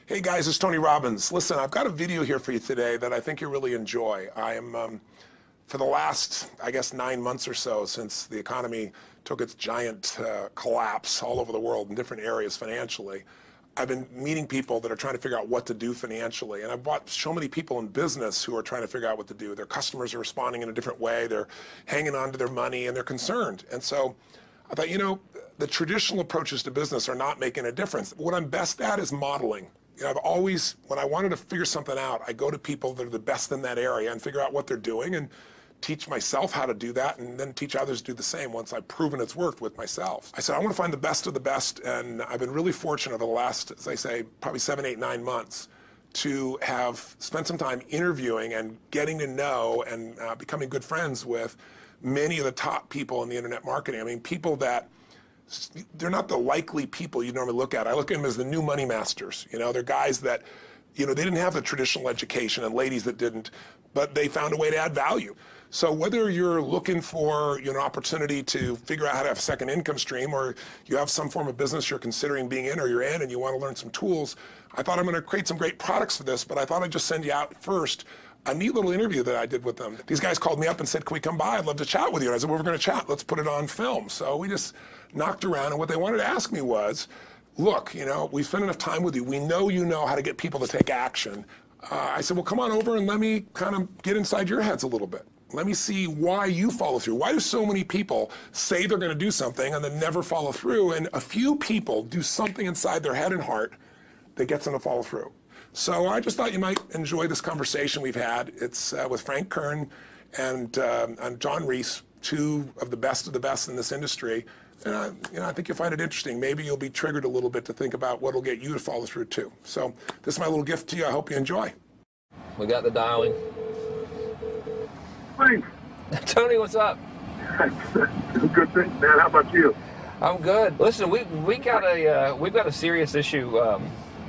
Hey guys, it's Tony Robbins. Listen, I've got a video here for you today that I think you'll really enjoy. I am, for the last, I guess, 9 months or so since the economy took its giant collapse all over the world in different areas financially, I've been meeting people that are trying to figure out what to do financially. And I've watched so many people in business who are trying to figure out what to do. Their customers are responding in a different way. They're hanging on to their money and they're concerned. And so I thought, you know, the traditional approaches to business are not making a difference. What I'm best at is modeling. You know, I've always, when I wanted to figure something out, I go to people that are the best in that area and figure out what they're doing and teach myself how to do that and then teach others to do the same once I've proven it's worked with myself. I said, I want to find the best of the best, and I've been really fortunate over the last, as I say, probably 7, 8, 9 months to have spent some time interviewing and getting to know and becoming good friends with many of the top people in the internet marketing. I mean, people that they're not the likely people you normally look at. I look at them as the new money masters. You know, they're guys that, you know, they didn't have the traditional education and ladies that didn't, but they found a way to add value. So whether you're looking for, you know, an opportunity to figure out how to have a second income stream, or you have some form of business you're considering being in or you're in and you want to learn some tools, I thought I'm going to create some great products for this, but I thought I'd just send you out first a neat little interview that I did with them. These guys called me up and said, can we come by? I'd love to chat with you. And I said, well, we're going to chat. Let's put it on film. So we just knocked around, and what they wanted to ask me was, look, you know, we spent enough time with you. We know you know how to get people to take action. I said, well, come on over and let me kind of get inside your heads a little bit. Let me see why you follow through. Why do so many people say they're going to do something and then never follow through? And a few people do something inside their head and heart that gets them to follow through. So I just thought you might enjoy this conversation we've had. It's with Frank Kern and John Reese, two of the best in this industry. And you know, I think you'll find it interesting. Maybe you'll be triggered a little bit to think about what will get you to follow through too. So this is my little gift to you. I hope you enjoy. We got the dialing. Thanks. Tony, what's up? Good thing, man. How about you? I'm good. Listen, we've got a serious issue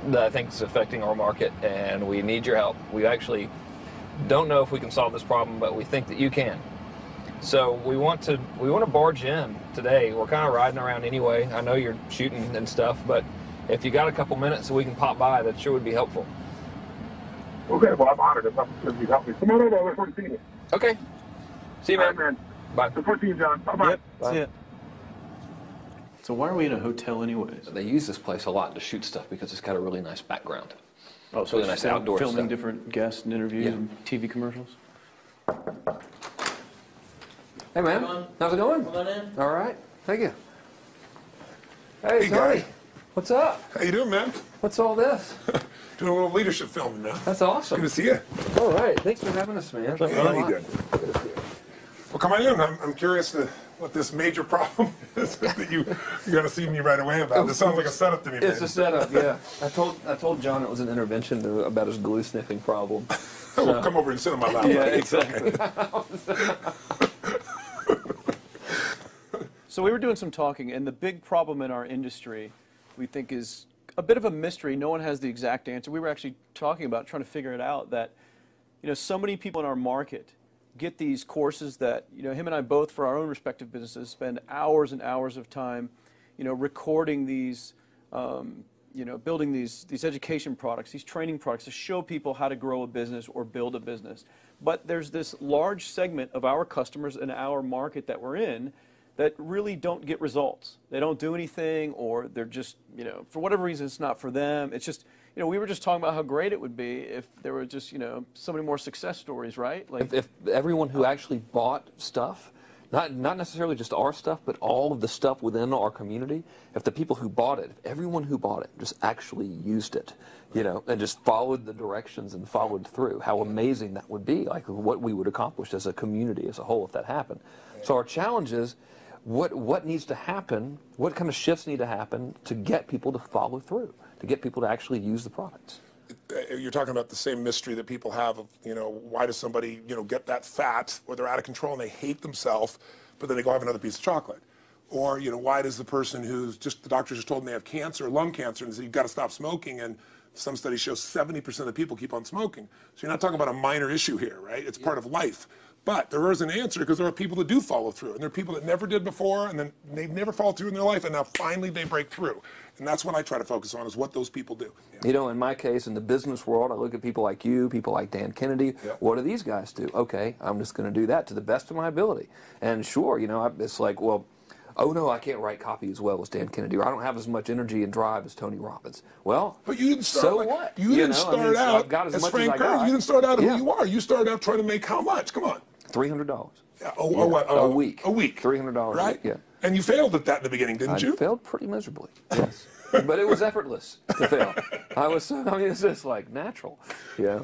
that I think is affecting our market, and we need your help. We actually don't know if we can solve this problem, but we think that you can. So we want to barge in today. We're kind of riding around anyway. I know you're shooting and stuff, but if you got a couple minutes so we can pop by, that sure would be helpful. Okay, well, I'm honored if you help me. Come on over. Look forward to seeing you. Okay. See you, man. All right, man. Bye. Look forward to seeing you, John. Bye-bye. Yep, Bye. see ya. So why are we in a hotel anyways? They use this place a lot to shoot stuff because it's got a really nice background. Oh, so really it's nice outdoor filming stuff. different guests and interviews Yeah. and TV commercials? Hey, man. How's it going? Come on in. All right. Thank you. Hey, Hey, Tony. guy. What's up? How you doing, man? What's all this? Doing a little leadership filming now. That's awesome. Good to see you. All right. Thanks for having us, man. Yeah, you good. Well, come on in. I'm curious to what this major problem is that you're going to see me right away about. This sounds like a setup to me, man. It's a setup, yeah. I told John it was an intervention about his glue sniffing problem. Well, come over and sit on my lap. Yeah, buddy. exactly. So we were doing some talking, and the big problem in our industry, we think, is a bit of a mystery. No one has the exact answer. We were actually talking about trying to figure it out, that, you know, so many people in our market get these courses that, you know, him and I both, for our own respective businesses, spend hours and hours of time, you know, recording these, you know, building these education products, these training products to show people how to grow a business or build a business. But there's this large segment of our customers in our market that we're in that really don't get results. They don't do anything, or they're just, you know, for whatever reason, it's not for them. It's just, you know, we were just talking about how great it would be if there were just, you know, so many more success stories, right? Like If everyone who actually bought stuff, not necessarily just our stuff, but all of the stuff within our community, if the people who bought it, if everyone who bought it just actually used it, you know, and just followed the directions and followed through, how amazing that would be, like what we would accomplish as a community as a whole if that happened. So our challenge is, what needs to happen, what kind of shifts need to happen to get people to follow through, to get people to actually use the products? You're talking about the same mystery that people have of, you know, why does somebody, you know, get that fat or they're out of control and they hate themselves, but then they go have another piece of chocolate? Or, you know, why does the person who's just, the doctor just told them they have cancer, lung cancer, and said, you've got to stop smoking, and some studies show 70% of people keep on smoking. So you're not talking about a minor issue here, right? It's part of life. But there is an answer because there are people that do follow through, and there are people that never did before, and then they've never followed through in their life, and now finally they break through. And that's what I try to focus on, is what those people do. You know, in my case, in the business world, I look at people like you, people like Dan Kennedy. Yeah. What do these guys do? Okay, I'm just going to do that to the best of my ability. And sure, you know, it's like, well, oh no, I can't write copy as well as Dan Kennedy, or I don't have as much energy and drive as Tony Robbins. Well, but you didn't start. So like, what? You didn't start so out I've got as much Frank as I Kern. got. You didn't start out who Yeah. you are. You started out trying to make how much? Come on. $300. Yeah, A week. A week. $300 right? a week, yeah. And you failed at that in the beginning, didn't you? I failed pretty miserably, yes. But it was effortless to fail. I mean, it's just like natural, yeah.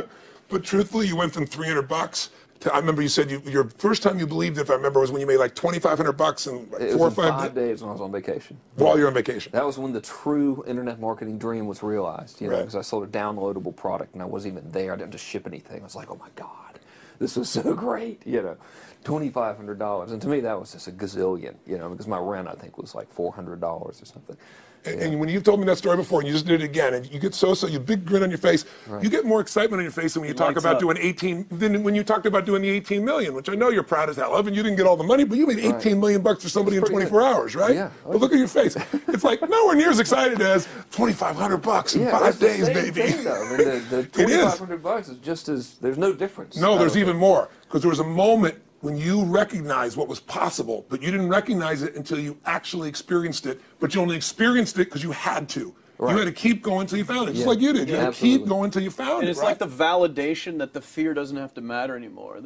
But truthfully, you went from $300 to, I remember you said your first time you believed it, if I remember, was when you made like $2,500 in like It 4 or was in 5 5 days when I was on vacation. While you're on vacation. That was when the true internet marketing dream was realized, you know, Right. because I sold a downloadable product and I wasn't even there. I didn't just ship anything. I was like, oh my God, this was so great, you know, $2,500. And to me, that was just a gazillion, you know, because my rent, I think, was like $400 or something. And when you've told me that story before, and you just did it again, and you get you big grin on your face. Right. You get more excitement on your face than when you talk lights about up. doing 18. Than when you talked about doing the 18 million, which I know you're proud as hell of, and you didn't get all the money, but you made 18 million bucks for somebody in That's pretty 24 good. hours, right? Yeah. But look at your face. It's like nowhere near as excited as $2,500 in 5 days, the same baby. thing, though. I mean, the It is. $2,500 is just as, there's no difference. No, there's I don't even think. more. Because there was a moment when you recognized what was possible, but you didn't recognize it until you actually experienced it. But you only experienced it because you had to. Right. You had to keep going until you found it, just Yeah. like you did. You Yeah, had to keep absolutely. going until you found And it. it's right? like the validation that the fear doesn't have to matter anymore.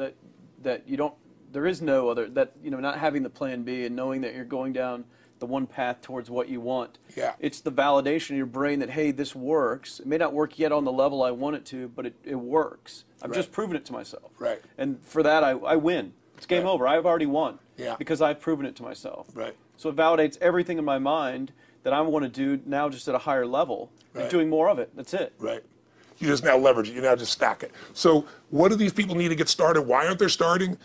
That you don't. There is no other. That, you know, not having the plan B and knowing that you're going down the one path towards what you want. Yeah. It's the validation in your brain that, hey, this works. It may not work yet on the level I want it to, but it works. I've Right. just proven it to myself. Right. And for that, I win. It's game Right. over. I've already won. Yeah. Because I've proven it to myself. Right. So it validates everything in my mind that I want to do now, just at a higher level, Right. and doing more of it. That's it. Right. You just now leverage it. You now just stack it. So what do these people need to get started? Why aren't they starting?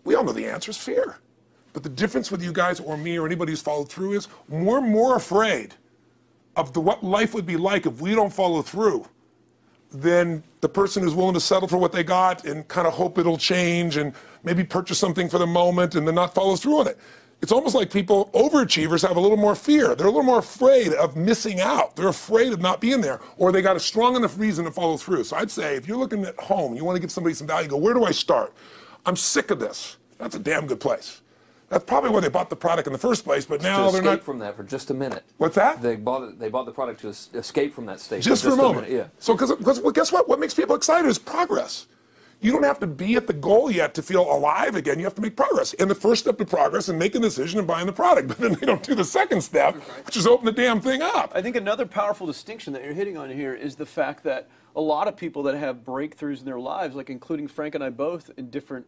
We all know the answer is fear. But the difference with you guys or me or anybody who's followed through is we're more afraid of what life would be like if we don't follow through than the person who's willing to settle for what they got and kind of hope it'll change and maybe purchase something for the moment and then not follow through on it. It's almost like people, overachievers, have a little more fear. They're a little more afraid of missing out. They're afraid of not being there, or they got a strong enough reason to follow through. So I'd say if you're looking at home, you want to give somebody some value, go, where do I start? I'm sick of this. That's a damn good place. That's probably why they bought the product in the first place, but now To they're escape not. from that for just a minute. What's that? They bought the product to escape from that state. Just for a moment. minute, yeah. So, because well, guess what? What makes people excited is progress. You don't have to be at the goal yet to feel alive again. You have to make progress. And the first step to progress is making a decision and buying the product. But then they don't do the second step, which is open the damn thing up. I think another powerful distinction that you're hitting on here is the fact that a lot of people that have breakthroughs in their lives, like including Frank and I both in different,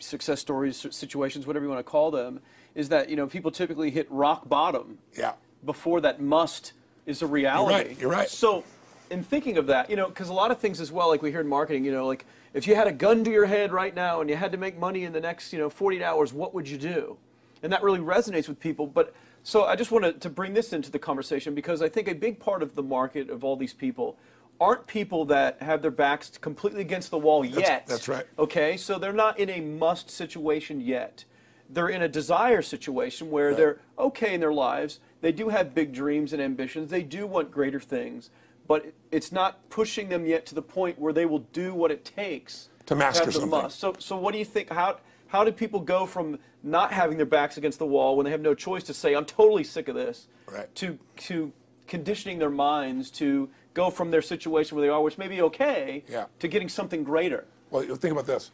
success stories, situations, whatever you want to call them, is that, people typically hit rock bottom Yeah. before that must is a reality. You're right. So in thinking of that, because a lot of things as well, like we hear in marketing, like if you had a gun to your head right now and you had to make money in the next, 48 hours, what would you do? And that really resonates with people. But so I just wanted to bring this into the conversation because I think a big part of the market of all these people aren't people that have their backs completely against the wall yet. That's right. Okay, so they're not in a must situation yet. They're in a desire situation where they're okay in their lives. They do have big dreams and ambitions. They do want greater things. But it's not pushing them yet to the point where they will do what it takes To master have the something. must. So what do you think? How do people go from not having their backs against the wall when they have no choice to say, I'm totally sick of this, Right. to conditioning their minds to go from their situation where they are, which may be okay, to getting something greater? Well, think about this.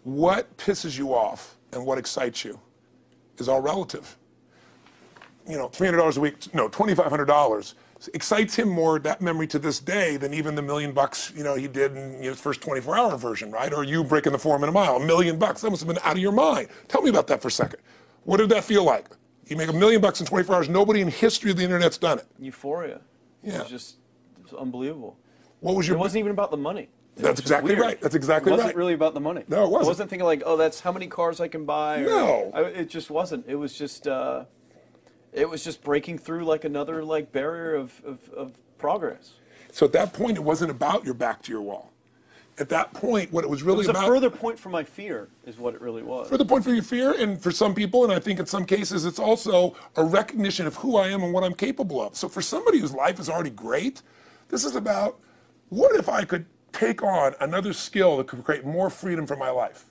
What pisses you off and what excites you is all relative. $300 a week, no, $2,500 excites him more, that memory to this day, than even the $1 million, he did in his first 24-hour version, right? Or you breaking the 4-minute mile, $1 million. That must have been out of your mind. Tell me about that for a second. What did that feel like? You make $1 million in 24 hours. Nobody in history of the internet's done it. Euphoria. Yeah. It was unbelievable. What was your? It wasn't even about the money. That's exactly right. That's exactly right. It right. wasn't really about the money. No, it wasn't. I wasn't thinking like, oh, that's how many cars I can buy. No. It just wasn't. It was just breaking through like another barrier of progress. So at that point, it wasn't about your back to your wall. At that point, what it was really about... It was a further point for my fear, is what it really was. Further point for your fear, and for some people, and I think in some cases, it's also a recognition of who I am and what I'm capable of. So for somebody whose life is already great, this is about, what if I could take on another skill that could create more freedom for my life?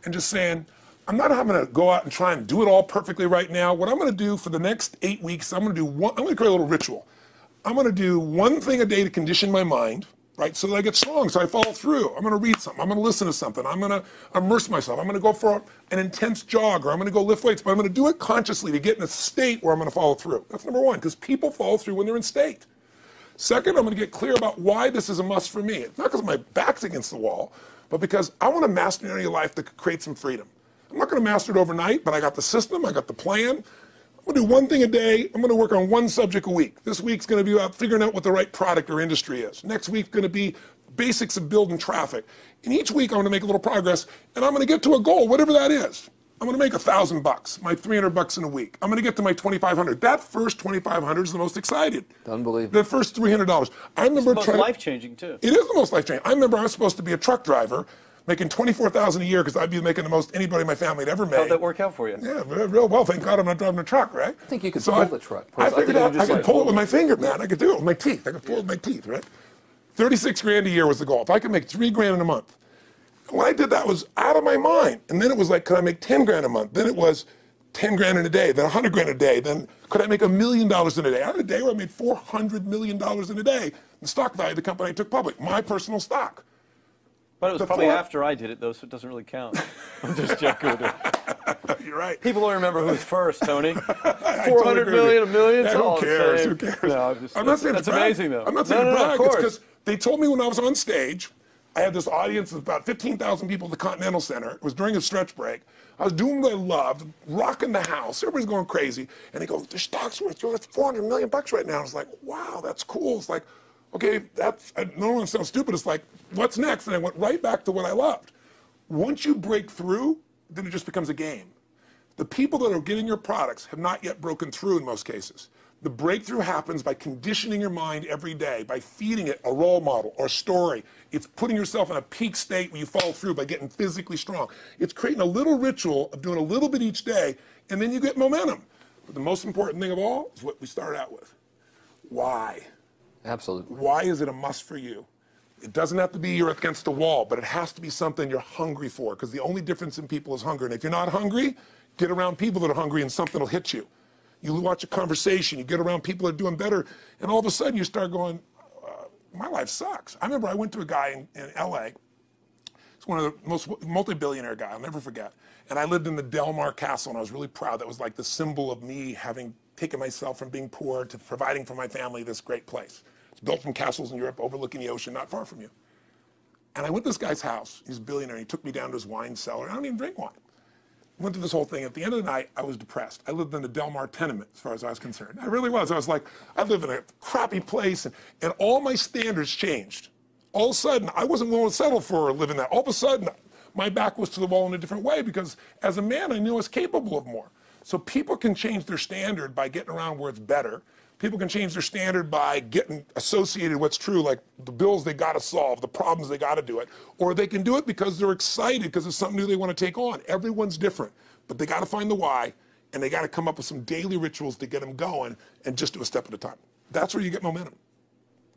And just saying, I'm not having to go out and try and do it all perfectly right now. What I'm going to do for the next 8 weeks, I'm going to create a little ritual. I'm going to do one thing a day to condition my mind, right, so that I get strong, so I follow through. I'm going to read something. I'm going to listen to something. I'm going to immerse myself. I'm going to go for an intense jog, or I'm going to go lift weights, but I'm going to do it consciously to get in a state where I'm going to follow through. That's number one, because people follow through when they're in state. Second, I'm going to get clear about why this is a must for me. It's not because my back's against the wall, but because I want to master an area of life that could create some freedom. I'm not going to master it overnight, but I got the system, I got the plan. I'm going to do one thing a day. I'm going to work on one subject a week. This week's going to be about figuring out what the right product or industry is. Next week's going to be basics of building traffic. And each week I'm going to make a little progress, and I'm going to get to a goal, whatever that is. I'm going to make $1,000, my $300 in a week. I'm going to get to my $2,500. That first $2,500 is the most excited. Unbelievable. The first $300. I remember it's the most life-changing, too. It is the most life-changing. I remember I was supposed to be a truck driver, making $24,000 a year because I'd be making the most anybody in my family had ever made. How'd that work out for you? Yeah, real well. Thank God I'm not driving a truck, right? I think you could pull the truck. I figured out I could pull it with my finger, man. I could do it with my teeth. I could pull it with my teeth, right? 36 grand a year was the goal. If I could make 3 grand in a month. When I did that, I was out of my mind. And then it was like, could I make 10 grand a month? Then it was 10 grand in a day, then 100 grand a day. Then could I make $1 million in a day? I had a day where I made $400 million in a day. The stock value of the company I took public, my personal stock. But it was probably after I did it, though, so it doesn't really count. I'm just joking. You're right. People don't remember who's first, Tony. 400 million, $1 million. Yeah, who cares? Who cares? No, I'm not saying that's amazing, though. I'm not saying to brag. It's because they told me when I was on stage, I had this audience of about 15,000 people at the Continental Center. It was during a stretch break. I was doing what I loved, rocking the house. Everybody's going crazy. And they go, the stock's worth $400 million right now. I was like, wow, that's cool. It's like, okay, no one sounds stupid. It's like, what's next? And I went right back to what I loved. Once you break through, then it just becomes a game. The people that are getting your products have not yet broken through in most cases. The breakthrough happens by conditioning your mind every day, by feeding it a role model or story. It's putting yourself in a peak state where you follow through by getting physically strong. It's creating a little ritual of doing a little bit each day, and then you get momentum. But the most important thing of all is what we start out with. Why? Absolutely. Why is it a must for you? It doesn't have to be you're against the wall, but it has to be something you're hungry for, because the only difference in people is hunger. And if you're not hungry, get around people that are hungry and something will hit you. You watch a conversation, you get around people that are doing better, and all of a sudden you start going, my life sucks. I remember I went to a guy in LA. He's one of the most multi-billionaire guy, I'll never forget. And I lived in the Del Mar Castle, and I was really proud. That was like the symbol of me having taken myself from being poor to providing for my family this great place. It's built from castles in Europe overlooking the ocean, not far from you. And I went to this guy's house. He's a billionaire. He took me down to his wine cellar. I don't even drink wine. Went through this whole thing. At the end of the night, I was depressed. I lived in the Del Mar tenement, as far as I was concerned. I really was. I was like, I live in a crappy place, and all my standards changed. All of a sudden, I wasn't willing to settle for living that. All of a sudden, my back was to the wall in a different way, because as a man, I knew I was capable of more. So people can change their standard by getting around where it's better. People can change their standard by getting associated with what's true, like the bills they got to solve, the problems they got to do it. Or they can do it because they're excited because it's something new they want to take on. Everyone's different, but they got to find the why, and they got to come up with some daily rituals to get them going, and just do a step at a time. That's where you get momentum.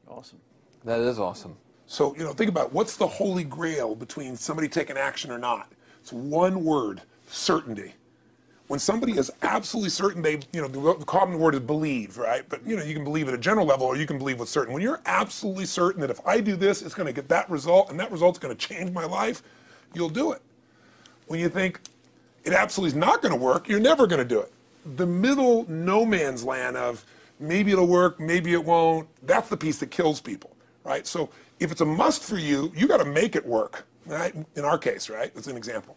Awesome. That is awesome. So, think about what's the holy grail between somebody taking action or not. It's one word: certainty. When somebody is absolutely certain, the common word is believe, right? But you can believe at a general level, or you can believe with certain. When you're absolutely certain that if I do this, it's going to get that result, and that result's going to change my life, you'll do it. When you think it absolutely is not going to work, you're never going to do it. The middle no man's land of maybe it'll work, maybe it won't, that's the piece that kills people, right? So if it's a must for you, you got to make it work, right? In our case, right? That's an example.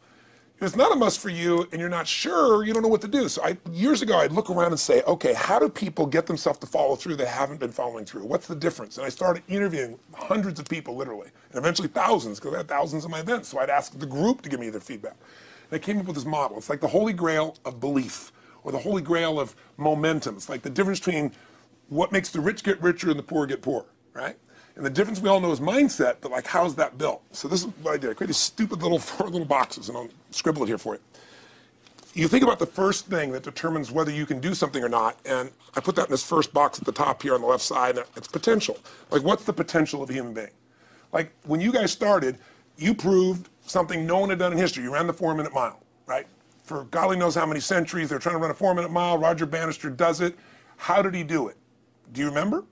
If it's not a must for you and you're not sure, you don't know what to do. So years ago, I'd look around and say, okay, how do people get themselves to follow through that haven't been following through? What's the difference? And I started interviewing hundreds of people, literally, and eventually thousands, because I had thousands of my events. So I'd ask the group to give me their feedback. And I came up with this model. It's like the holy grail of belief, or the holy grail of momentum. It's like the difference between what makes the rich get richer and the poor get poorer. right? And the difference we all know is mindset, but like, how's that built? So this is what I did. I created stupid little 4 little boxes, and I'll scribble it here for you. You think about the first thing that determines whether you can do something or not, and I put that in this first box at the top here on the left side, and it's potential. Like, what's the potential of a human being? Like, when you guys started, you proved something no one had done in history. You ran the 4-minute mile, right? For golly knows how many centuries, they're trying to run a 4-minute mile. Roger Bannister does it. How did he do it? Do you remember?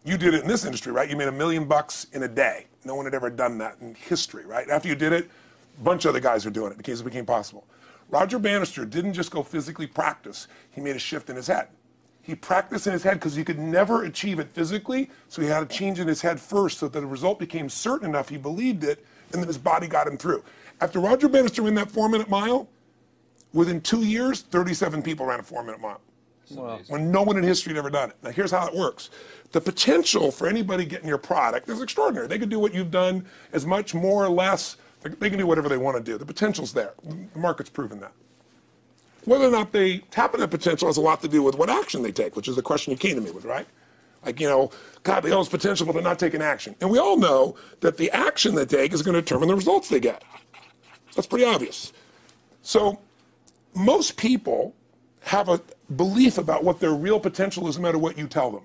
You did it in this industry, right? You made $1 million in a day. No one had ever done that in history, right? After you did it, a bunch of other guys are doing it because it became possible. Roger Bannister didn't just go physically practice. He made a shift in his head. He practiced in his head because he could never achieve it physically, so he had to change in his head first so that the result became certain enough he believed it, and then his body got him through. After Roger Bannister ran that 4-minute mile, within 2 years, 37 people ran a 4-minute mile. Wow. When no one in history had ever done it. Now here's how it works. The potential for anybody getting your product is extraordinary. They could do what you've done as much, more or less. They can do whatever they want to do. The potential's there. The market's proven that. Whether or not they tap into that potential has a lot to do with what action they take, which is the question you came to me with, right? Like, you know, God, they all this potential, but they're not taking action. And we all know that the action they take is going to determine the results they get. That's pretty obvious. So most people have a belief about what their real potential is no matter what you tell them.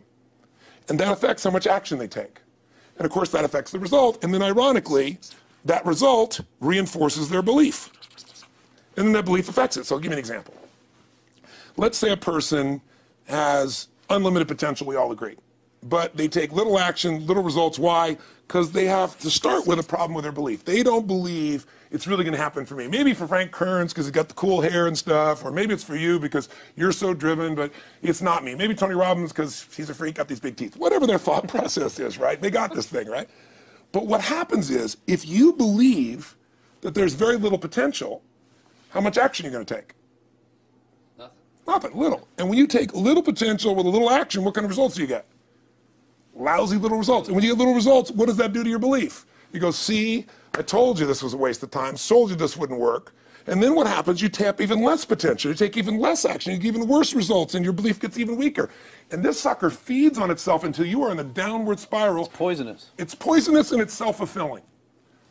And that affects how much action they take. And of course that affects the result. And then ironically, that result reinforces their belief. And then that belief affects it. So I'll give you an example. Let's say a person has unlimited potential, we all agree. But they take little action, little results. Why? Because they have to start with a problem with their belief. They don't believe it's really going to happen for me. Maybe for Frank Kearns because he's got the cool hair and stuff, or maybe it's for you because you're so driven, but it's not me. Maybe Tony Robbins because he's a freak, got these big teeth. Whatever their thought process is, right? They got this thing, right? But what happens is, if you believe that there's very little potential, how much action are you going to take? Nothing, little. And when you take little potential with a little action, what kind of results do you get? Lousy little results. And when you get little results, what does that do to your belief? You go, see, I told you this was a waste of time, told you this wouldn't work. And then what happens? You tap even less potential. You take even less action. You get even worse results, and your belief gets even weaker. And this sucker feeds on itself until you are in the downward spiral. It's poisonous. It's poisonous and it's self-fulfilling.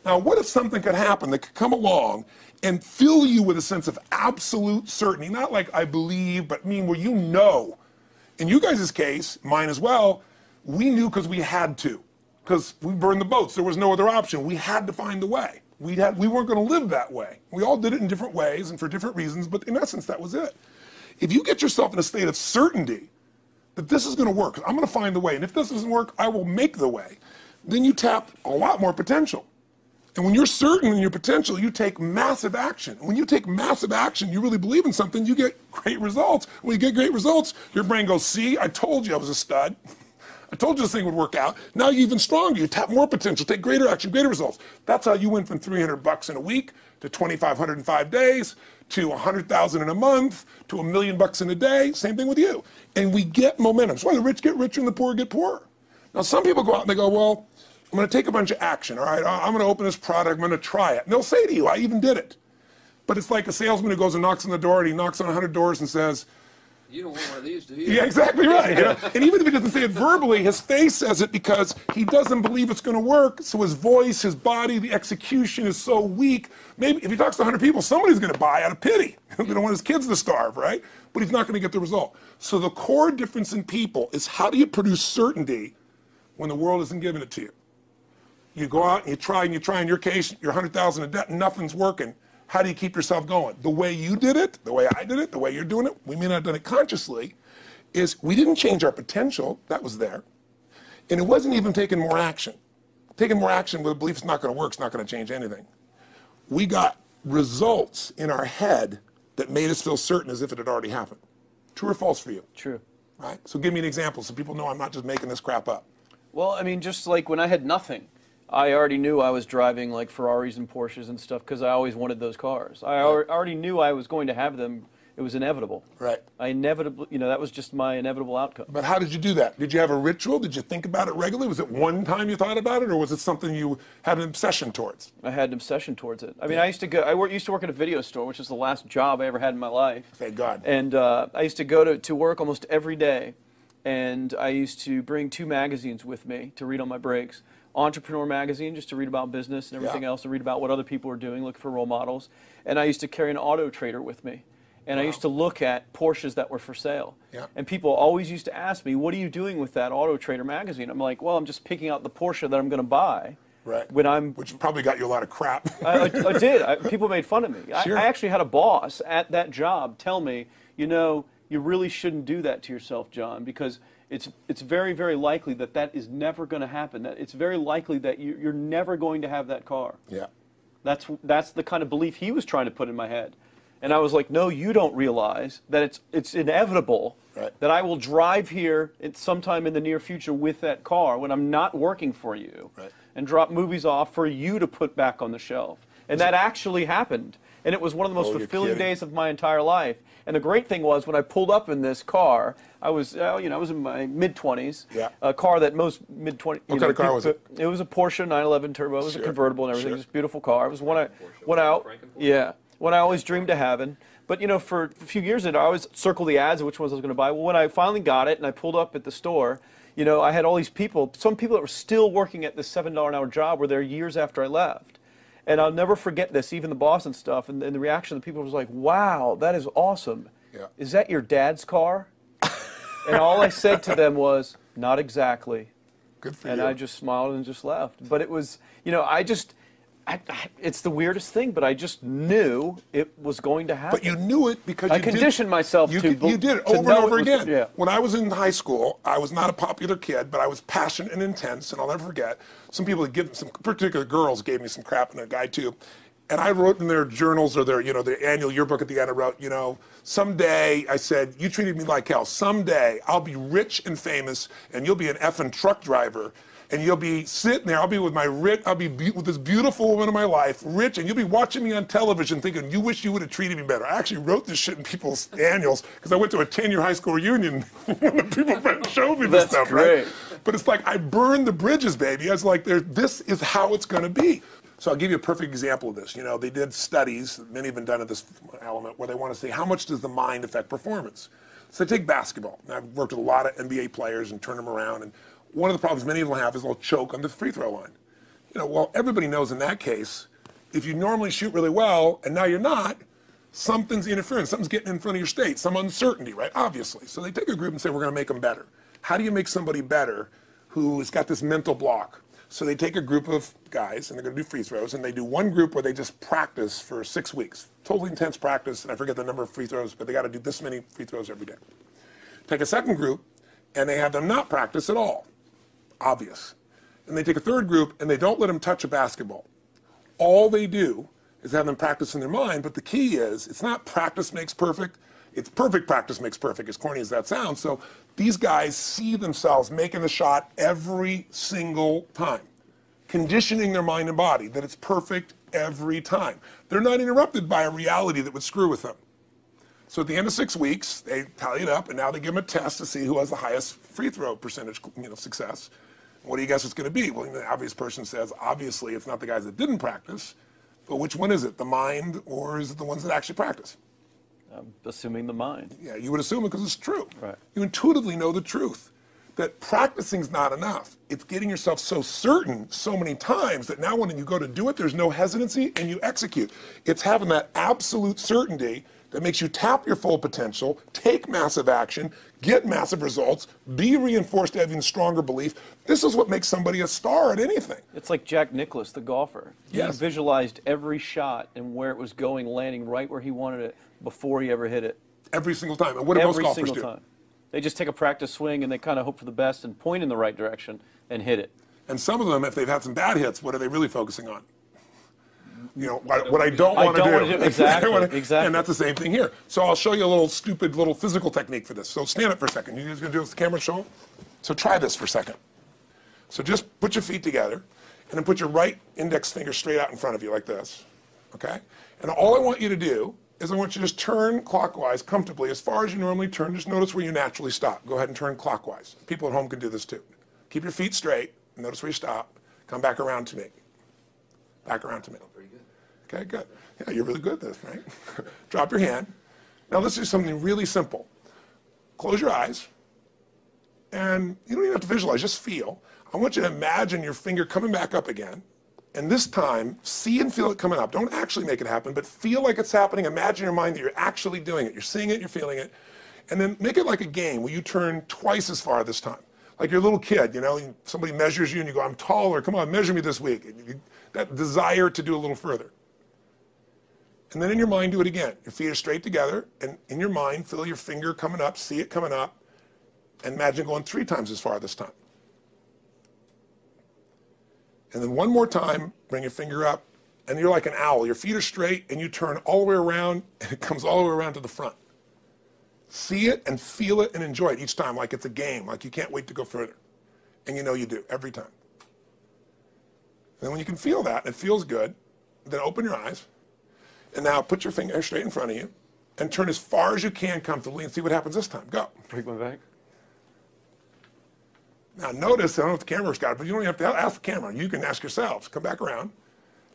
Now, what if something could happen that could come along and fill you with a sense of absolute certainty? Not like I believe, but mean where you know. In you guys' case, mine as well, we knew because we had to. Because we burned the boats. There was no other option. We had to find a way. We weren't going to live that way. We all did it in different ways and for different reasons, but in essence, that was it. If you get yourself in a state of certainty that this is going to work, I'm going to find the way, and if this doesn't work, I will make the way, then you tap a lot more potential. And when you're certain in your potential, you take massive action. When you take massive action, you really believe in something, you get great results. When you get great results, your brain goes, see, I told you I was a stud. I told you this thing would work out. Now you're even stronger. You tap more potential, take greater action, greater results. That's how you went from $300 in a week to $2,500 in 5 days to $100,000 in a month to $1 million in a day. Same thing with you. And we get momentum. That's why the rich get richer and the poor get poorer. Now some people go out and they go, well, I'm going to take a bunch of action. All right, I'm going to open this product. I'm going to try it. And they'll say to you, I even did it. But it's like a salesman who goes and knocks on the door, and he knocks on 100 doors and says, you don't want one of these, do you? yeah, exactly right. You know? And even if he doesn't say it verbally, his face says it because he doesn't believe it's going to work. So his voice, his body, the execution is so weak. Maybe if he talks to 100 people, somebody's going to buy out of pity. They don't want his kids to starve, right? But he's not going to get the result. So the core difference in people is how do you produce certainty when the world isn't giving it to you? You go out and you try, in your case, you're 100,000 in debt and nothing's working. How do you keep yourself going? The way you did it, the way I did it, the way you're doing it, we may not have done it consciously, is we didn't change our potential, that was there. And it wasn't even taking more action. Taking more action with a belief it's not going to work, it's not going to change anything. We got results in our head that made us feel certain as if it had already happened. True or false for you? True. Right? So give me an example so people know I'm not just making this crap up. Well, I mean, just like when I had nothing, I already knew I was driving like Ferraris and Porsches and stuff because I always wanted those cars. I already knew I was going to have them. It was inevitable. Right. I inevitably, that was just my inevitable outcome. But how did you do that? Did you have a ritual? Did you think about it regularly? Was it one time you thought about it, or was it something you had an obsession towards? I had an obsession towards it. I mean, I used to work at a video store, which was the last job I ever had in my life. Thank God. And I used to go to work almost every day. and I used to bring 2 magazines with me to read on my breaks. Entrepreneur magazine, just to read about business and everything else, to read about what other people are doing, look for role models. And I used to carry an Auto Trader with me. And I used to look at Porsches that were for sale. And people always used to ask me, what are you doing with that Auto Trader magazine? I'm like, well, I'm just picking out the Porsche that I'm going to buy. Which probably got you a lot of crap. I did. People made fun of me. I actually had a boss at that job tell me, you know, you really shouldn't do that to yourself, John, because it's very, very likely that that is never going to happen. That it's very likely that you're never going to have that car. That's the kind of belief he was trying to put in my head. And I was like, no, you don't realize that it's inevitable that I will drive here sometime in the near future with that car when I'm not working for you and drop movies off for you to put back on the shelf. And that actually happened. And it was one of the most fulfilling days of my entire life. And the great thing was when I pulled up in this car, I was, you know, I was in my mid-20s. A car that most mid-20s. What kind of car was it? It was a Porsche 911 Turbo. It was a convertible and everything. It was a beautiful car. It was one I always dreamed of having. But, you know, for a few years, I always circled the ads of which ones I was going to buy. Well, when I finally got it and I pulled up at the store, you know, I had all these people, some people that were still working at this $7 an hour job were there years after I left. And I'll never forget this, even the boss and stuff, and the reaction of the people was like, wow, that is awesome. Is that your dad's car? And all I said to them was, not exactly. Good for you. And I just smiled and just left. But it was, you know, it's the weirdest thing, but I just knew it was going to happen. But you knew it because I conditioned myself you to You did it over and over again. When I was in high school, I was not a popular kid, but I was passionate and intense, and I'll never forget. Some people, some particular girls gave me some crap, and a guy too. And I wrote in their journals or their, you know, their annual yearbook at the end, I wrote, you know, someday, I said, you treated me like hell. Someday I'll be rich and famous, and you'll be an effing truck driver. And you'll be sitting there, I'll be with with this beautiful woman of my life, rich, and you'll be watching me on television thinking, you wish you would have treated me better. I actually wrote this shit in people's annuals because I went to a 10-year high school reunion when the people showed me this stuff, right? But it's like, I burned the bridges, baby. I was like, this is how it's gonna be. So I'll give you a perfect example of this. You know, they did studies, many have been done at this element, where they want to see how much does the mind affect performance. So take basketball. Now, I've worked with a lot of NBA players and turned them around, and one of the problems many of them have is they'll choke on the free throw line. You know, well, everybody knows in that case, if you normally shoot really well and now you're not, something's interfering, something's getting in front of your state, some uncertainty, right? Obviously. So they take a group and say, we're going to make them better. How do you make somebody better who's got this mental block? So they take a group of guys and they're going to do free throws, and they do one group where they just practice for 6 weeks. Totally intense practice, and I forget the number of free throws, but they got to do this many free throws every day. Take a second group, and they have them not practice at all. Obvious. And they take a third group and they don't let them touch a basketball. All they do is have them practice in their mind, but the key is it's not practice makes perfect, it's perfect practice makes perfect, as corny as that sounds. So these guys see themselves making the shot every single time, conditioning their mind and body that it's perfect every time. They're not interrupted by a reality that would screw with them. So at the end of 6 weeks, they tally it up, and now they give them a test to see who has the highest free throw percentage, you know, success. What do you guess it's going to be? Well, the obvious person says, obviously, it's not the guys that didn't practice, but which one is it? The mind, or is it the ones that actually practice? I'm assuming the mind. Yeah, you would assume it because it's true. Right. You intuitively know the truth, that practicing's not enough. It's getting yourself so certain so many times that now when you go to do it, there's no hesitancy, and you execute. It's having that absolute certainty that makes you tap your full potential, take massive action, get massive results, be reinforced to having stronger belief. This is what makes somebody a star at anything. It's like Jack Nicklaus, the golfer. He visualized every shot and where it was going, landing right where he wanted it before he ever hit it. Every single time. And what do most golfers do? Every single time. They just take a practice swing and they kind of hope for the best and point in the right direction and hit it. And some of them, if they've had some bad hits, what are they really focusing on? You know, what I don't want to do. Exactly, exactly. And that's the same thing here. So I'll show you a little stupid little physical technique for this. So stand up for a second. You guys going to do this with the camera show? So try this for a second. So just put your feet together, and then put your right index finger straight out in front of you like this, okay? And all I want you to do is I want you to just turn clockwise comfortably as far as you normally turn. Just notice where you naturally stop. Go ahead and turn clockwise. People at home can do this too. Keep your feet straight. Notice where you stop. Come back around to me. Back around to me. Okay, good. Yeah, you're really good at this, right? Drop your hand. Now let's do something really simple. Close your eyes And you don't even have to visualize, just feel. I want you to imagine your finger coming back up again. And this time, see and feel it coming up. Don't actually make it happen, but feel like it's happening. Imagine in your mind that you're actually doing it. You're seeing it, you're feeling it. And then make it like a game where you turn twice as far this time. Like you're a little kid, you know, somebody measures you and you go, I'm taller, come on, measure me this week. And that desire to do a little further. And then in your mind, do it again. Your feet are straight together, and in your mind, feel your finger coming up, see it coming up, and imagine going 3 times as far this time. And then one more time, bring your finger up, and you're like an owl. Your feet are straight, and you turn all the way around, and it comes all the way around to the front. See it and feel it and enjoy it each time like it's a game, like you can't wait to go further. And you know you do, every time. And when you can feel that, and it feels good, then open your eyes, and now put your finger straight in front of you, and turn as far as you can comfortably, and see what happens this time. Go. Break my back. Now notice, I don't know if the camera's got it, but you don't even have to ask the camera. You can ask yourselves. Come back around.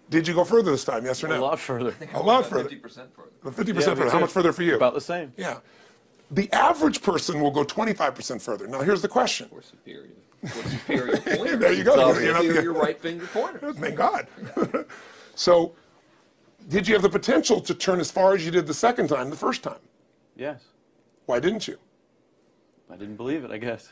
Did you go further this time, yes or no? A lot further. A lot further. 50% further. 50% further. How much further for you? About the same. Yeah. The average person will go 25% further. Now here's the question. Or superior. Or superior pointer. There you go. Superior right finger pointer. Thank God. So, did you have the potential to turn as far as you did the second time, the first time? Yes. Why didn't you? I didn't believe it, I guess.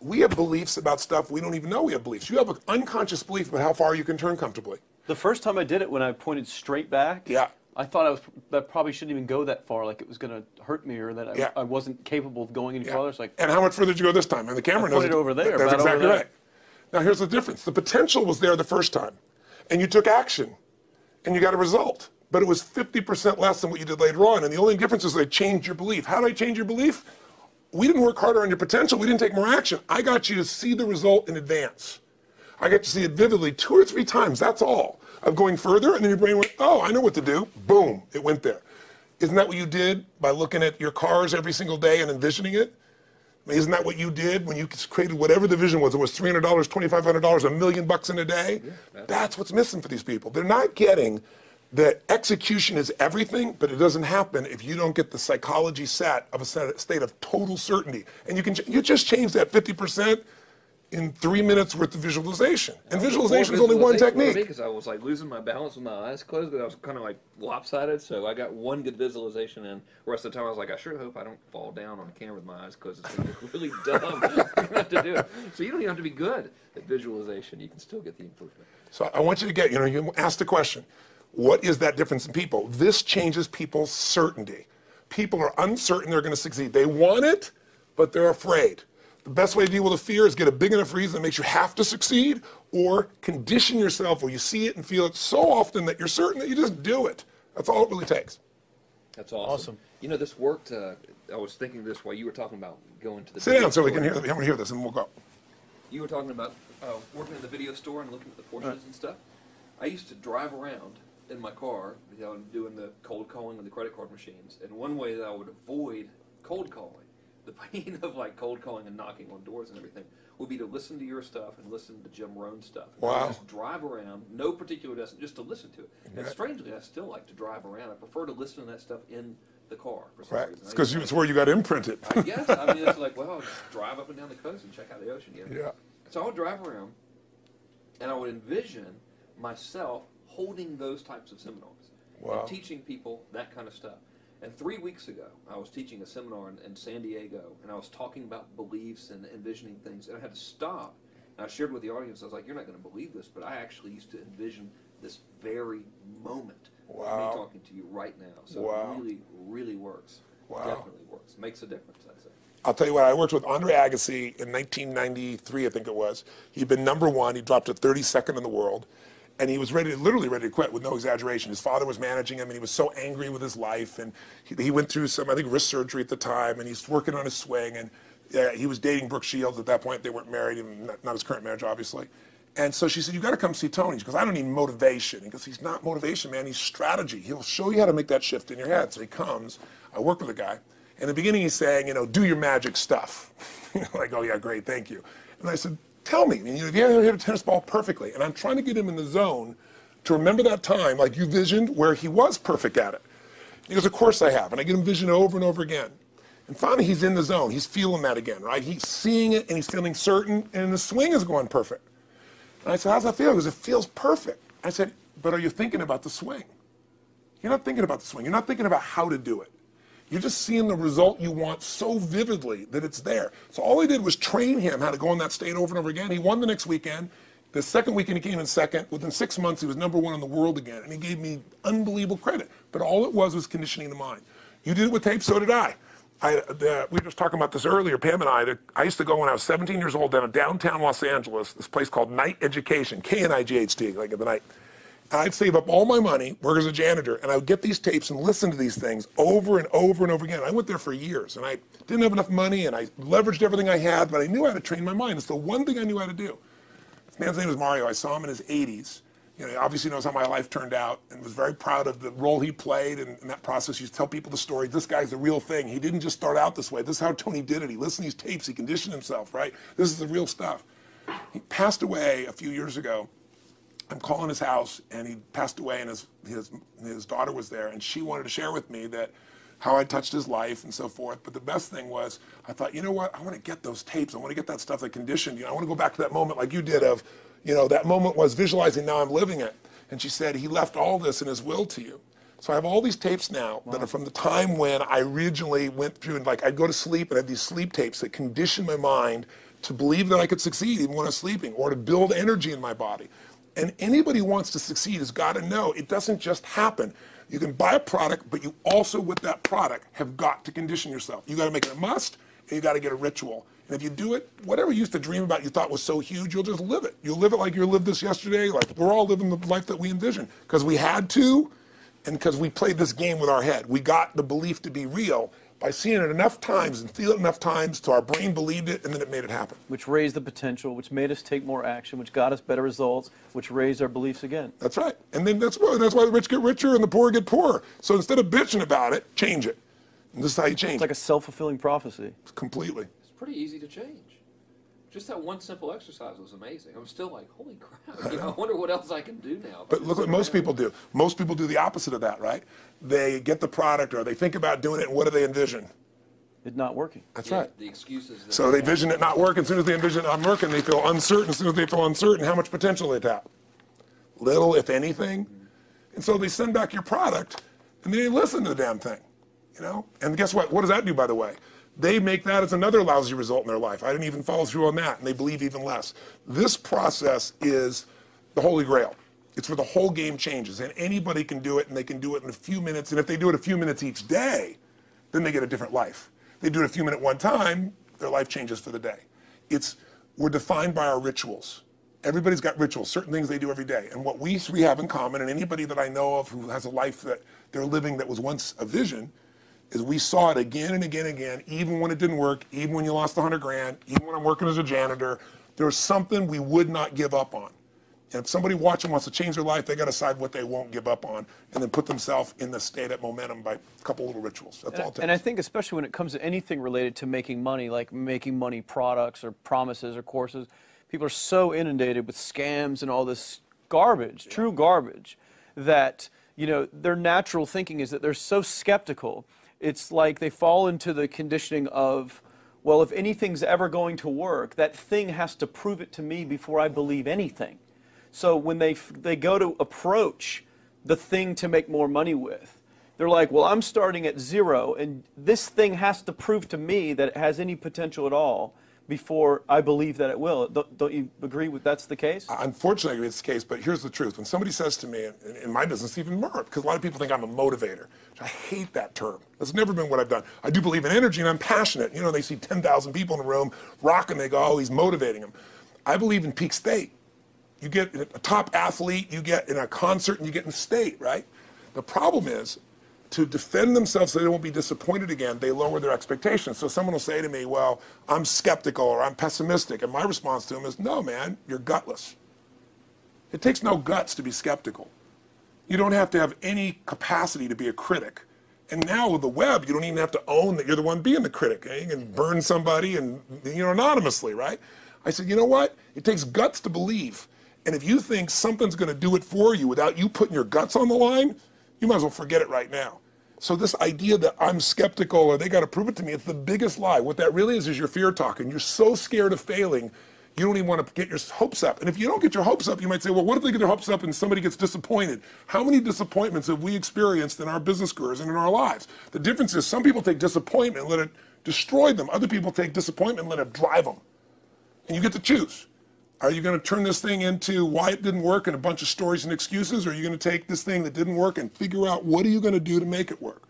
We have beliefs about stuff we don't even know we have beliefs. You have an unconscious belief about how far you can turn comfortably. The first time I did it, when I pointed straight back, Yeah. I thought that probably shouldn't even go that far, like it was going to hurt me, or that Yeah. I wasn't capable of going any farther. It's like, And how much further did you go this time? And the camera knows pointed over there, That's about over exactly there. right. Now here's the difference. The potential was there the first time, and you took action, and you got a result. But it was 50% less than what you did later on. And the only difference is they changed your belief. How did I change your belief? We didn't work harder on your potential. We didn't take more action. I got you to see the result in advance. I got to see it vividly 2 or 3 times. That's all. Of going further, and then your brain went, oh, I know what to do. Boom, it went there. Isn't that what you did by looking at your cars every single day and envisioning it? I mean, isn't that what you did when you created whatever the vision was? It was $300, $2,500, $1 million in a day? Yeah, that's what's missing for these people. They're not getting that execution is everything, but it doesn't happen if you don't get the psychology set of a state of total certainty. And you just change that 50% in 3 minutes worth of visualization. And visualization is only one technique. Because I was like losing my balance with my eyes closed, because I was kind of like lopsided. So I got one good visualization in. The rest of the time I was like, I sure hope I don't fall down on the camera with my eyes closed. It's going to look really dumb. I'm going to do it. So you don't even have to be good at visualization. You can still get the improvement. So I want you to get, you ask the question, what is that difference in people? This changes people's certainty. People are uncertain they're going to succeed. They want it, but they're afraid. The best way to deal with a fear is get a big enough reason that makes you have to succeed, or condition yourself where you see it and feel it so often that you're certain that you just do it. That's all it really takes. That's awesome. You know, this worked. I was thinking this while you were talking about going to the Sit down so we can hear, hear this, and we'll go. You were talking about working in the video store and looking at the Porsches and stuff. I used to drive around in my car, doing the cold calling of the credit card machines. And one way that I would avoid cold calling, the pain of like cold calling and knocking on doors and everything, would be to listen to your stuff and listen to Jim Rohn's stuff. Wow. Just drive around, no particular destination, just to listen to it. And strangely, I still like to drive around. I prefer to listen to that stuff in the car for some reason. It's because it's where you got imprinted. I guess. I mean, it's like, well, I'll just drive up and down the coast and check out the ocean. Yeah. So I would drive around, and I would envision myself holding those types of seminars and teaching people that kind of stuff. And 3 weeks ago, I was teaching a seminar in San Diego, and I was talking about beliefs and envisioning things, and I had to stop. And I shared with the audience, I was like, you're not going to believe this, but I actually used to envision this very moment of me talking to you right now. So it really, really works. Definitely works. Makes a difference, I'd say. I'll tell you what, I worked with Andre Agassi in 1993, I think it was. He'd been #1. He dropped to 32nd in the world. And he was literally ready to quit, with no exaggeration. His father was managing him, and he was so angry with his life. And he went through some, I think, wrist surgery at the time, and he's working on his swing. And he was dating Brooke Shields at that point. They weren't married, and not his current marriage, obviously. And so she said, you got to come see Tony. She goes, I don't need motivation. He goes, he's not motivation, man. He's strategy. He'll show you how to make that shift in your head. So he comes. I work with a guy. In the beginning, he's saying, do your magic stuff. Like, oh, yeah, great, thank you. And I said, tell me, if you ever hit a tennis ball perfectly, and I'm trying to get him in the zone to remember that time, like you visioned, where he was perfect at it. He goes, of course I have, and I get him vision over and over again. And finally, he's in the zone. He's feeling that again, right? He's seeing it, and he's feeling certain, and the swing is going perfect. And I said, how's that feel? He goes, it feels perfect. I said, but are you thinking about the swing? You're not thinking about the swing. You're not thinking about how to do it. You're just seeing the result you want so vividly that it's there. So all I did was train him how to go in that state over and over again. He won the next weekend. The second weekend, he came in second. Within 6 months, he was #1 in the world again, and he gave me unbelievable credit. But all it was conditioning the mind. You did it with tape, so did I. We were just talking about this earlier, Pam and I used to go when I was 17 years old down to downtown Los Angeles, this place called Night Education, K-N-I-G-H-T, like in the night. And I'd save up all my money, work as a janitor, and I would get these tapes and listen to these things over and over and over again. I went there for years, and I didn't have enough money, and I leveraged everything I had, but I knew how to train my mind. It's the one thing I knew how to do. This man's name was Mario. I saw him in his 80s. You know, he obviously knows how my life turned out and was very proud of the role he played in that process. He used to tell people the story. This guy's the real thing. He didn't just start out this way. This is how Tony did it. He listened to these tapes. He conditioned himself, right? This is the real stuff. He passed away a few years ago. I'm calling his house, and he passed away, and his daughter was there, and she wanted to share with me that how I touched his life and so forth. But the best thing was, I thought, you know what? I want to get those tapes. I want to get that stuff that conditioned you. I want to go back to that moment like you did of, you know, that moment was visualizing, now I'm living it. And she said, he left all this in his will to you. So I have all these tapes now that are from the time when I originally went through, and like I'd go to sleep and I had these sleep tapes that conditioned my mind to believe that I could succeed even when I was sleeping, or to build energy in my body. And anybody who wants to succeed has got to know it doesn't just happen. You can buy a product, but you also, with that product, have got to condition yourself. You got to make it a must, and you got to get a ritual. And if you do it, whatever you used to dream about you thought was so huge, you'll just live it. You'll live it like you lived this yesterday. Like we're all living the life that we envision because we had to, and because we played this game with our head. We got the belief to be real by seeing it enough times and feeling it enough times till our brain believed it, and then it made it happen. Which raised the potential, which made us take more action, which got us better results, which raised our beliefs again. That's right. And then that's why the rich get richer and the poor get poorer. So instead of bitching about it, change it. And this is how you change it. It's like a self-fulfilling prophecy. Completely. It's pretty easy to change. Just that one simple exercise was amazing. I'm still like, holy crap, you know, I wonder what else I can do now. But look what most people do. Most people do the opposite of that, right? They get the product or they think about doing it, and what do they envision? It's not working. That's right. The excuses. So they envision it not working. As soon as they envision it not working, they feel uncertain. As soon as they feel uncertain, how much potential they tap? Little, if anything. And so they send back your product, and they didn't listen to the damn thing, you know? And guess what? What does that do, by the way? They make that as another lousy result in their life. I didn't even follow through on that, and they believe even less. This process is the holy grail. It's where the whole game changes, and anybody can do it, and they can do it in a few minutes. And if they do it a few minutes each day, then they get a different life. They do it a few minutes one time, their life changes for the day. We're defined by our rituals. Everybody's got rituals, certain things they do every day. And what we three have in common, and anybody that I know of who has a life that they're living that was once a vision, is we saw it again and again and again, even when it didn't work, even when you lost 100 grand, even when I'm working as a janitor, there's something we would not give up on. And if somebody watching wants to change their life, they got to decide what they won't give up on and then put themselves in the state of momentum by a couple little rituals. That's all it takes. And I think especially when it comes to anything related to making money, like making money products or promises or courses, people are so inundated with scams and all this garbage, true garbage, that, you know, their natural thinking is that they're so skeptical. It's like they fall into the conditioning of, well, if anything's ever going to work, that thing has to prove it to me before I believe anything. So when they go to approach the thing to make more money with, they're like, well, I'm starting at zero, and this thing has to prove to me that it has any potential at all before I believe that it will. Don't you agree with that's the case? Unfortunately, I agree it's the case, but here's the truth. When somebody says to me, in my business, even more, because a lot of people think I'm a motivator. I hate that term. That's never been what I've done. I do believe in energy, and I'm passionate. You know, they see 10,000 people in a room rocking, they go, oh, he's motivating them. I believe in peak state. You get a top athlete, you get in a concert, and you get in state, right? The problem is, to defend themselves so they won't be disappointed again, they lower their expectations. So someone will say to me, well, I'm skeptical or I'm pessimistic. And my response to them is, no, man, you're gutless. It takes no guts to be skeptical. You don't have to have any capacity to be a critic. And now with the web, you don't even have to own that you're the one being the critic. You can burn somebody and, you know, anonymously, right? I said, you know what? It takes guts to believe. And if you think something's going to do it for you without you putting your guts on the line, you might as well forget it right now. So this idea that I'm skeptical or they got to prove it to me, it's the biggest lie. What that really is your fear talking. You're so scared of failing, you don't even want to get your hopes up. And if you don't get your hopes up, you might say, well, what if they get their hopes up and somebody gets disappointed? How many disappointments have we experienced in our business careers and in our lives? The difference is some people take disappointment and let it destroy them. Other people take disappointment and let it drive them. And you get to choose. Are you going to turn this thing into why it didn't work and a bunch of stories and excuses? Or are you going to take this thing that didn't work and figure out what are you going to do to make it work?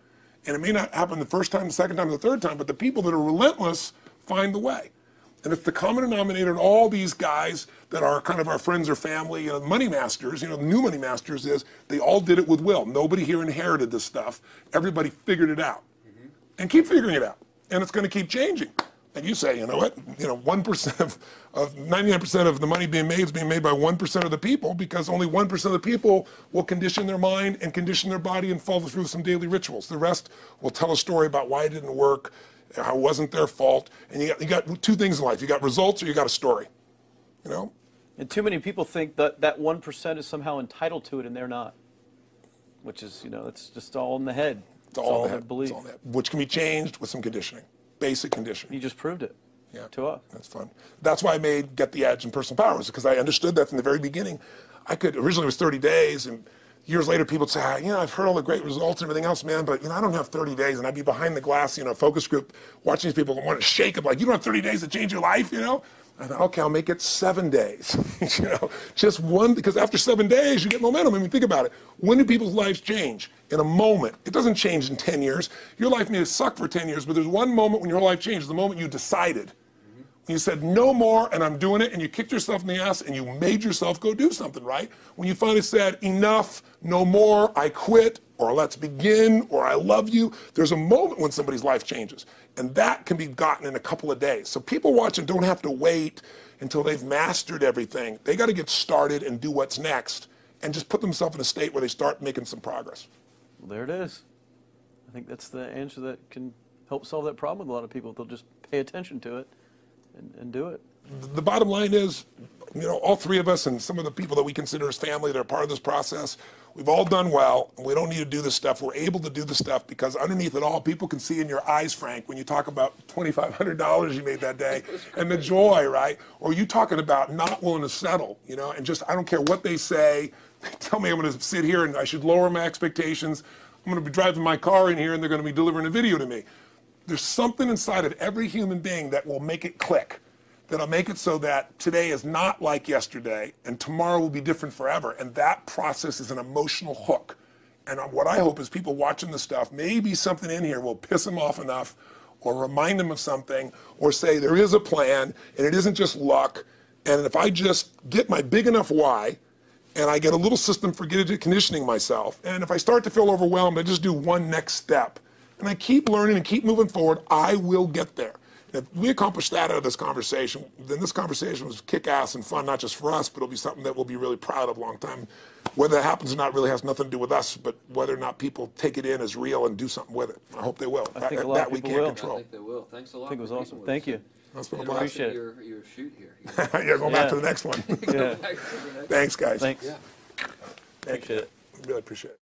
And it may not happen the first time, the second time, the third time, but the people that are relentless find the way. And it's the common denominator in all these guys that are kind of our friends or family, money masters, the new money masters is they all did it with will. Nobody here inherited this stuff. Everybody figured it out and keep figuring it out. And it's going to keep changing. And you say, you know what, 1% of 99% of the money being made is being made by 1% of the people because only 1% of the people will condition their mind and condition their body and follow through some daily rituals. The rest will tell a story about why it didn't work, how it wasn't their fault. And you got two things in life. You got results or you got a story, And too many people think that that 1% is somehow entitled to it and they're not, which is, it's just all in the head. It's all in the head. Belief. It's all in the head, which can be changed with some conditioning. Basic conditioning. You just proved it to us. That's fun. That's why I made Get the Edge and Personal Powers, because I understood that from the very beginning. Originally it was 30 days, and years later people would say, I've heard all the great results and everything else, man, but I don't have 30 days, and I'd be behind the glass, focus group, watching these people want to shake them, like, you don't have 30 days to change your life, I thought, okay, I'll make it 7 days, just one, because after 7 days, you get momentum. I mean, think about it. When do people's lives change? In a moment. It doesn't change in 10 years. Your life may have sucked for 10 years, but there's one moment when your whole life changed, the moment you decided. You said, no more, and I'm doing it, and you kicked yourself in the ass, and you made yourself go do something, right? When you finally said, enough, no more, I quit, or let's begin, or I love you, there's a moment when somebody's life changes. And that can be gotten in a couple of days. So people watching don't have to wait until they've mastered everything. They got to get started and do what's next, and just put themselves in a state where they start making some progress. Well, there it is. I think that's the answer that can help solve that problem with a lot of people. They'll just pay attention to it. And do it. The bottom line is, all three of us and some of the people that we consider as family that are part of this process, we've all done well, and we don't need to do this stuff. We're able to do the stuff because underneath it all, people can see in your eyes, Frank, when you talk about $2,500 you made that day and the joy, right? Or you talking about not willing to settle, and just, I don't care what they say. They tell me I'm going to sit here and I should lower my expectations. I'm going to be driving my car in here and they're going to be delivering a video to me. There's something inside of every human being that will make it click, that'll make it so that today is not like yesterday and tomorrow will be different forever. And that process is an emotional hook. And what I hope is people watching this stuff, maybe something in here will piss them off enough or remind them of something or say there is a plan and it isn't just luck. And if I just get my big enough why and I get a little system for conditioning myself, and if I start to feel overwhelmed, I just do one next step. And I keep learning and keep moving forward, I will get there. If we accomplish that out of this conversation, then this conversation was kick-ass and fun, not just for us, but it'll be something that we'll be really proud of a long time. Whether that happens or not really has nothing to do with us, but whether or not people take it in as real and do something with it. I hope they will. I think a lot of people will. I think they will. Thanks a lot. I think it was awesome. Thank you. That's been a And blast. appreciate it. your shoot here. Yeah, go back to the next one. Yeah. Thanks, guys. Thanks. Yeah. Thank Appreciate you. it. Really appreciate it.